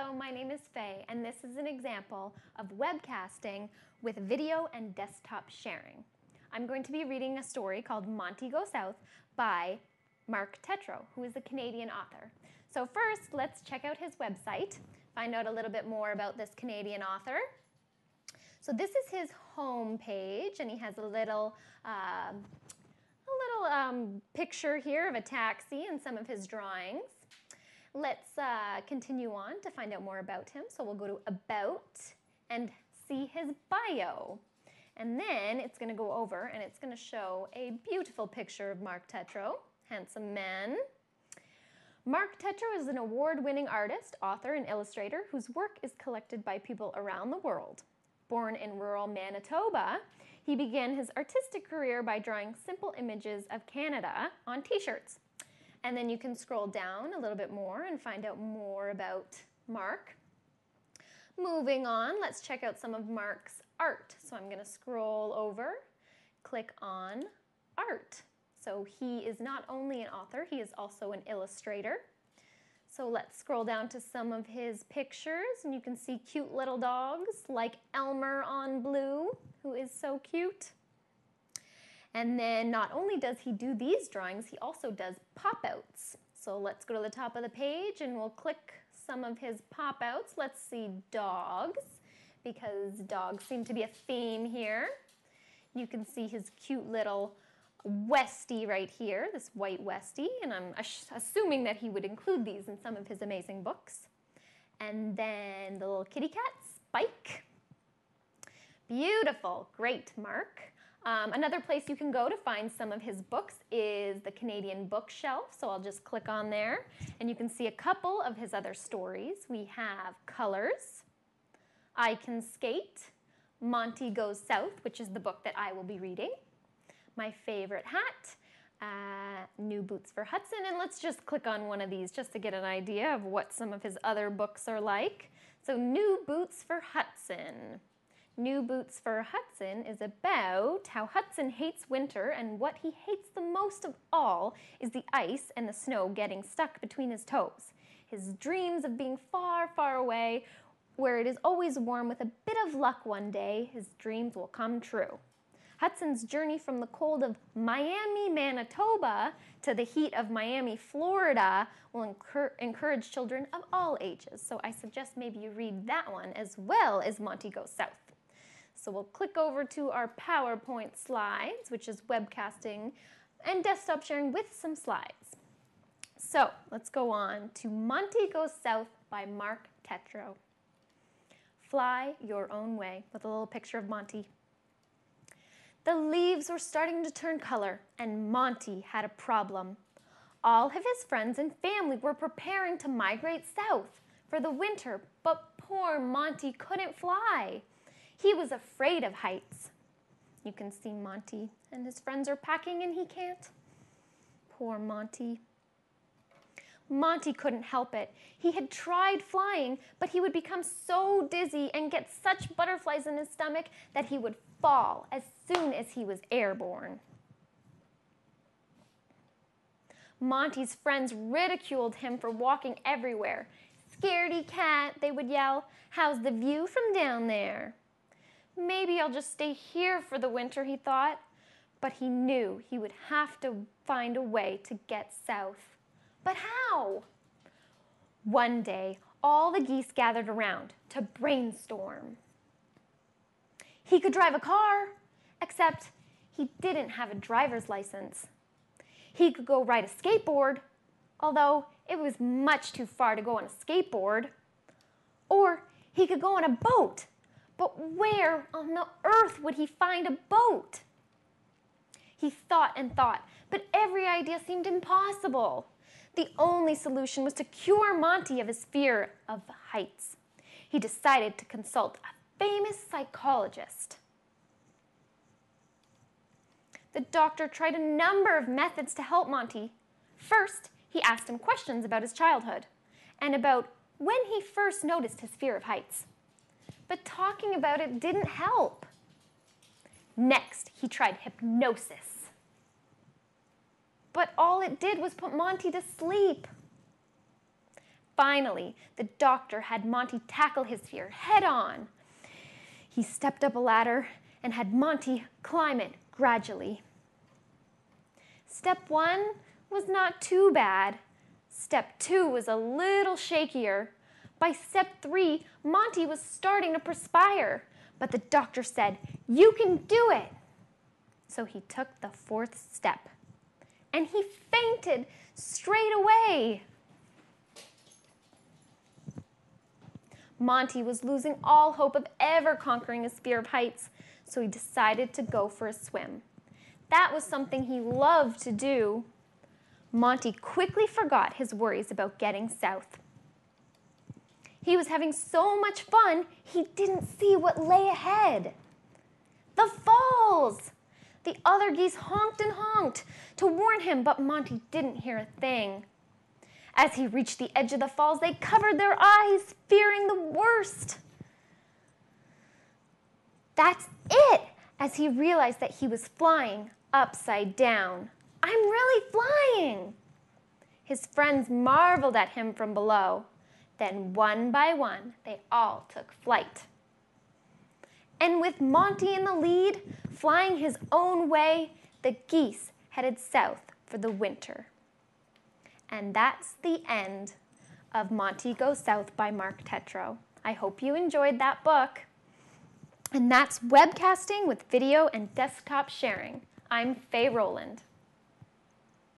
Hello, my name is Faye, and this is an example of webcasting with video and desktop sharing. I'm going to be reading a story called Montry Goes South by Marc Tetro, who is a Canadian author. So first, let's check out his website, find out a little bit more about this Canadian author. So this is his home page, and he has a little picture here of a taxi and some of his drawings. Let's continue on to find out more about him. So we'll go to About and see his bio. And then it's going to go over and it's going to show a beautiful picture of Marc Tetro, handsome man. Marc Tetro is an award-winning artist, author, and illustrator whose work is collected by people around the world. Born in rural Manitoba, he began his artistic career by drawing simple images of Canada on t-shirts. And then you can scroll down a little bit more and find out more about Marc. Moving on, let's check out some of Marc's art. So I'm going to scroll over, click on art. So he is not only an author, he is also an illustrator. So let's scroll down to some of his pictures, and you can see cute little dogs like Elmer on Blue, who is so cute. And then not only does he do these drawings, he also does pop-outs. So let's go to the top of the page and we'll click some of his pop-outs. Let's see dogs, because dogs seem to be a theme here. You can see his cute little Westie right here, this white Westie, and I'm assuming that he would include these in some of his amazing books. And then the little kitty cat, Spike. Beautiful, great, Marc. Another place you can go to find some of his books is the Canadian bookshelf, so I'll just click on there, and you can see a couple of his other stories. We have Colors, I Can Skate, Montry Goes South, which is the book that I will be reading, My Favorite Hat, New Boots for Hudson, and let's just click on one of these just to get an idea of what some of his other books are like. So New Boots for Hudson. New Boots for Hudson is about how Hudson hates winter, and what he hates the most of all is the ice and the snow getting stuck between his toes. His dreams of being far, far away, where it is always warm, with a bit of luck one day, his dreams will come true. Hudson's journey from the cold of Miami, Manitoba to the heat of Miami, Florida will encourage children of all ages. So I suggest maybe you read that one as well as Montry Goes South. So we'll click over to our PowerPoint slides, which is webcasting and desktop sharing with some slides. So let's go on to Montry Goes South by Marc Tetro. Fly your own way, with a little picture of Monty. The leaves were starting to turn color, and Monty had a problem. All of his friends and family were preparing to migrate south for the winter, but poor Monty couldn't fly. He was afraid of heights. You can see Monty and his friends are packing and he can't. Poor Monty. Monty couldn't help it. He had tried flying, but he would become so dizzy and get such butterflies in his stomach that he would fall as soon as he was airborne. Monty's friends ridiculed him for walking everywhere. "Scaredy cat," they would yell. "How's the view from down there?" Maybe I'll just stay here for the winter, he thought, but he knew he would have to find a way to get south. But how? One day, all the geese gathered around to brainstorm. He could drive a car, except he didn't have a driver's license. He could go ride a skateboard, although it was much too far to go on a skateboard. Or he could go on a boat. But where on the earth would he find a boat? He thought and thought, but every idea seemed impossible. The only solution was to cure Monty of his fear of heights. He decided to consult a famous psychologist. The doctor tried a number of methods to help Monty. First, he asked him questions about his childhood and about when he first noticed his fear of heights. But talking about it didn't help. Next, he tried hypnosis. But all it did was put Monty to sleep. finally, the doctor had Monty tackle his fear head on. He stepped up a ladder and had Monty climb it gradually. Step 1 was not too bad. Step 2 was a little shakier. By step 3, Monty was starting to perspire, but the doctor said, "You can do it." So he took the 4th step, and he fainted straight away. Monty was losing all hope of ever conquering his fear of heights, so he decided to go for a swim. That was something he loved to do. Monty quickly forgot his worries about getting south. He was having so much fun, he didn't see what lay ahead. The falls! The other geese honked and honked to warn him, but Monty didn't hear a thing. As he reached the edge of the falls, they covered their eyes, fearing the worst. That's it, as he realized that he was flying upside down. "I'm really flying!" His friends marveled at him from below. Then one by one, they all took flight. And with Monty in the lead, flying his own way, the geese headed south for the winter. And that's the end of Montry Goes South by Marc Tetro. I hope you enjoyed that book. And that's Webcasting with video and desktop sharing. I'm Faye Rowland.